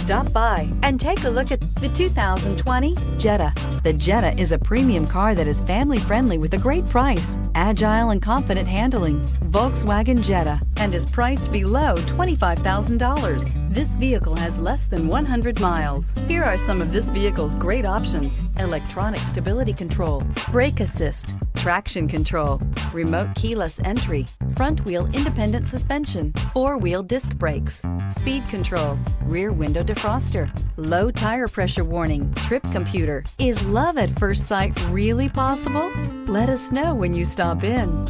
Stop by and take a look at the 2020 Jetta. The Jetta is a premium car that is family-friendly with a great price, agile and confident handling. Volkswagen Jetta, and is priced below $25,000. This vehicle has less than 100 miles. Here are some of this vehicle's great options: electronic stability control, brake assist, traction control, remote keyless entry, front wheel independent suspension, four-wheel disc brakes, speed control, rear window defroster, low tire pressure warning, trip computer. Is love at first sight really possible? Let us know when you stop in.